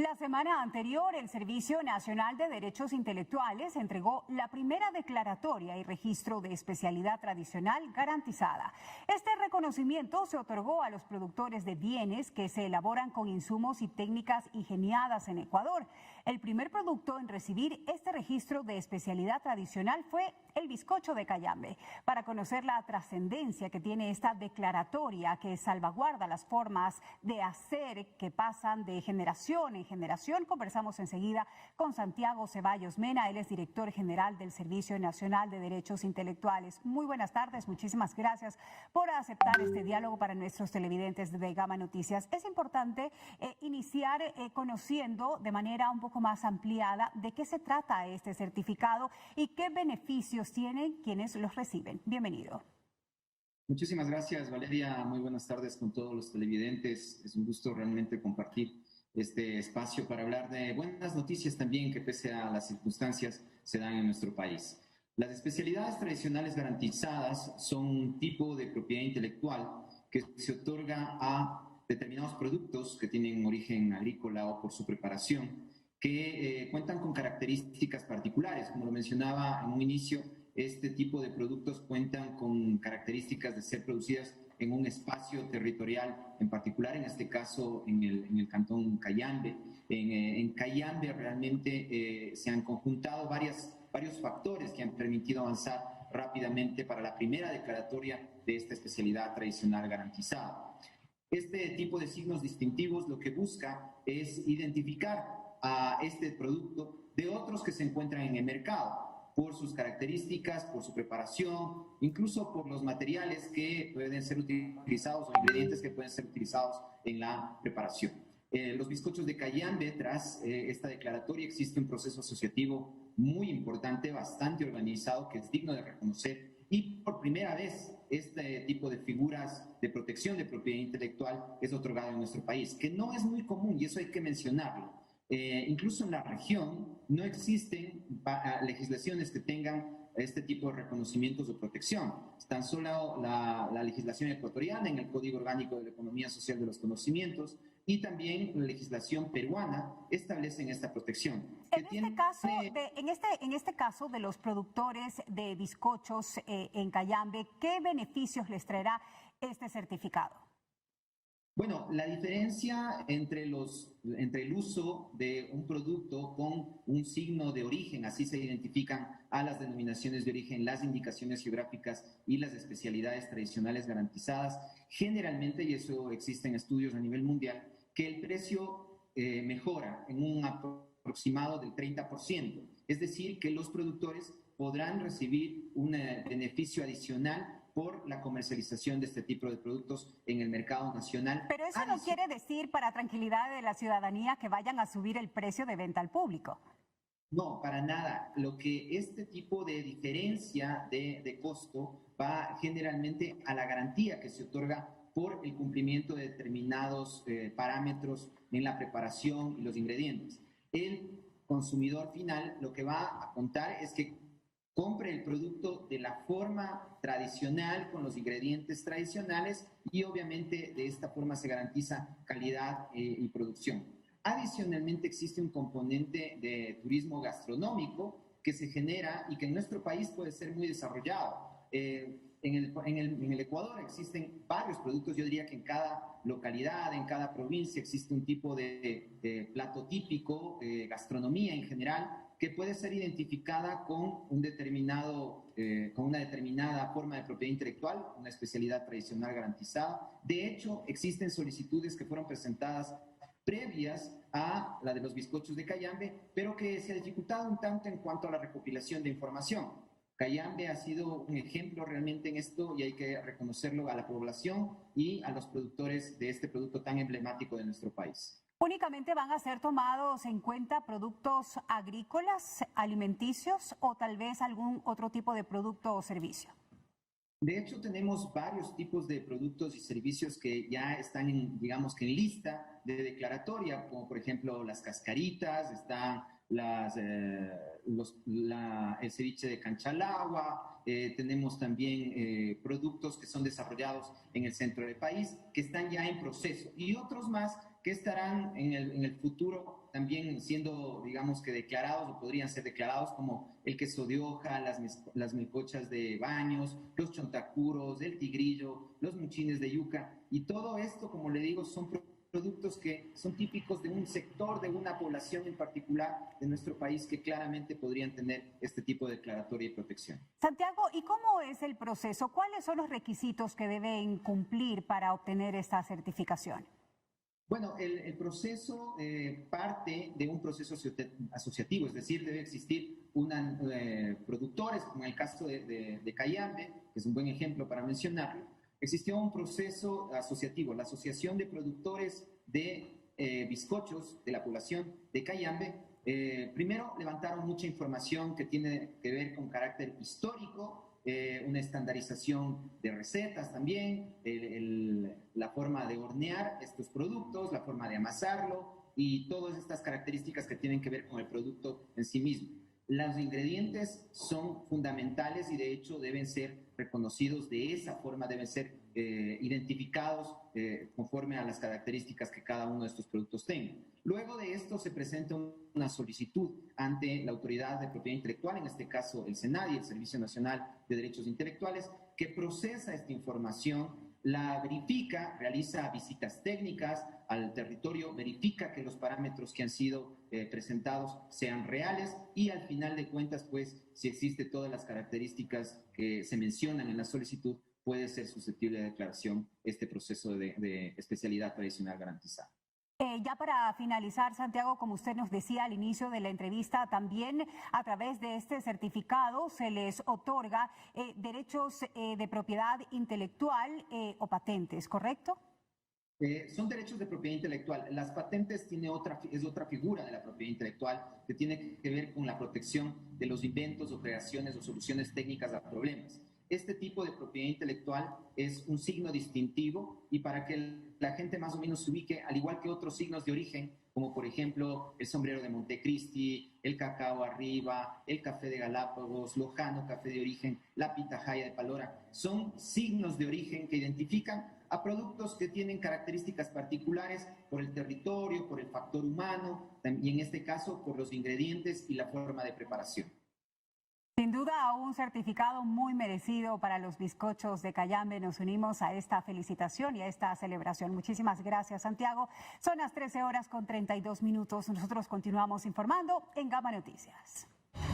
La semana anterior, el Servicio Nacional de Derechos Intelectuales entregó la primera declaratoria y registro de especialidad tradicional garantizada. Este reconocimiento se otorgó a los productores de bienes que se elaboran con insumos y técnicas ingeniadas en Ecuador. El primer producto en recibir este registro de especialidad tradicional fue el bizcocho de Cayambe. Para conocer la trascendencia que tiene esta declaratoria que salvaguarda las formas de hacer que pasan de generación en generación, conversamos enseguida con Santiago Ceballos Mena. Él es director general del Servicio Nacional de Derechos Intelectuales. Muy buenas tardes, muchísimas gracias por aceptar este diálogo para nuestros televidentes de Gama Noticias. Es importante iniciar conociendo de manera un poco más ampliada de qué se trata este certificado y qué beneficios tienen quienes los reciben. Bienvenido. Muchísimas gracias, Valeria. Muy buenas tardes con todos los televidentes. Es un gusto realmente compartir este espacio para hablar de buenas noticias también que pese a las circunstancias se dan en nuestro país. Las especialidades tradicionales garantizadas son un tipo de propiedad intelectual que se otorga a determinados productos que tienen origen agrícola o por su preparación, que cuentan con características particulares. Como lo mencionaba en un inicio, este tipo de productos cuentan con características de ser producidas en un espacio territorial, en particular en este caso en el cantón Cayambe. En Cayambe realmente se han conjuntado varios factores que han permitido avanzar rápidamente para la primera declaratoria de esta especialidad tradicional garantizada. Este tipo de signos distintivos lo que busca es identificar a este producto de otros que se encuentran en el mercado, por sus características, por su preparación, incluso por los materiales que pueden ser utilizados o ingredientes que pueden ser utilizados en la preparación. Los bizcochos de Cayambe, tras esta declaratoria, existe un proceso asociativo muy importante, bastante organizado, que es digno de reconocer, y por primera vez este tipo de figuras de protección de propiedad intelectual es otorgado en nuestro país, que no es muy común y eso hay que mencionarlo. Incluso en la región no existen legislaciones que tengan este tipo de reconocimientos o protección. Tan solo la legislación ecuatoriana en el Código Orgánico de la Economía Social de los Conocimientos y también la legislación peruana establecen esta protección. En este caso de los productores de bizcochos en Cayambe, ¿qué beneficios les traerá este certificado? Bueno, la diferencia entre el uso de un producto con un signo de origen, así se identifican a las denominaciones de origen, las indicaciones geográficas y las especialidades tradicionales garantizadas, generalmente, y eso existe en estudios a nivel mundial, que el precio mejora en un aproximado del 30%, es decir, que los productores podrán recibir un beneficio adicional por la comercialización de este tipo de productos en el mercado nacional. Pero eso no quiere decir, para tranquilidad de la ciudadanía, que vayan a subir el precio de venta al público. No, para nada. Lo que este tipo de diferencia de costo va generalmente a la garantía que se otorga por el cumplimiento de determinados parámetros en la preparación y los ingredientes. El consumidor final lo que va a contar es que compre el producto de la forma tradicional, con los ingredientes tradicionales y obviamente de esta forma se garantiza calidad y producción. Adicionalmente existe un componente de turismo gastronómico que se genera y que en nuestro país puede ser muy desarrollado. En el Ecuador existen varios productos, yo diría que en cada localidad, en cada provincia existe un tipo de plato típico, gastronomía en general, que puede ser identificada con con una determinada forma de propiedad intelectual, una especialidad tradicional garantizada. De hecho, existen solicitudes que fueron presentadas previas a la de los bizcochos de Cayambe, pero que se ha dificultado un tanto en cuanto a la recopilación de información. Cayambe ha sido un ejemplo realmente en esto y hay que reconocerlo a la población y a los productores de este producto tan emblemático de nuestro país. ¿Únicamente van a ser tomados en cuenta productos agrícolas, alimenticios o tal vez algún otro tipo de producto o servicio? De hecho, tenemos varios tipos de productos y servicios que ya están, digamos que en lista de declaratoria, como por ejemplo las cascaritas, están el ceviche de canchalagua, tenemos también productos que son desarrollados en el centro del país, que están ya en proceso, y otros más que estarán en el futuro también siendo, digamos que declarados o podrían ser declarados como el queso de hoja, las melcochas de baños, los chontacuros, el tigrillo, los muchines de yuca. Y todo esto, como le digo, son productos que son típicos de un sector, de una población en particular de nuestro país que claramente podrían tener este tipo de declaratoria y protección. Santiago, ¿y cómo es el proceso? ¿Cuáles son los requisitos que deben cumplir para obtener esta certificación? Bueno, el proceso parte de un proceso asociativo, es decir, debe existir productores, como en el caso de Cayambe, que es un buen ejemplo para mencionarlo. Existió un proceso asociativo, la Asociación de Productores de Bizcochos de la población de Cayambe. Primero levantaron mucha información que tiene que ver con carácter histórico, una estandarización de recetas también, la forma de hornear estos productos, la forma de amasarlo y todas estas características que tienen que ver con el producto en sí mismo. Los ingredientes son fundamentales y de hecho deben ser reconocidos de esa forma, deben ser identificados conforme a las características que cada uno de estos productos tenga. Luego de esto se presenta una solicitud ante la Autoridad de Propiedad Intelectual, en este caso el SENADI, el Servicio Nacional de Derechos Intelectuales, que procesa esta información, la verifica, realiza visitas técnicas al territorio, verifica que los parámetros que han sido presentados sean reales y al final de cuentas, pues, si existe todas las características que se mencionan en la solicitud, puede ser susceptible de declaración este proceso de especialidad tradicional garantizada. Ya para finalizar, Santiago, como usted nos decía al inicio de la entrevista, también a través de este certificado se les otorga derechos de propiedad intelectual o patentes, ¿correcto? Son derechos de propiedad intelectual. Las patentes es otra figura de la propiedad intelectual que tiene que ver con la protección de los inventos o creaciones o soluciones técnicas a problemas. Este tipo de propiedad intelectual es un signo distintivo y para que la gente más o menos se ubique, al igual que otros signos de origen, como por ejemplo el sombrero de Montecristi, el cacao arriba, el café de Galápagos, Lojano, café de origen, la pitahaya de Palora, son signos de origen que identifican a productos que tienen características particulares por el territorio, por el factor humano y en este caso por los ingredientes y la forma de preparación. Sin duda, un certificado muy merecido para los bizcochos de Cayambe. Nos unimos a esta felicitación y a esta celebración. Muchísimas gracias, Santiago. Son las 13:32. Nosotros continuamos informando en Gama Noticias.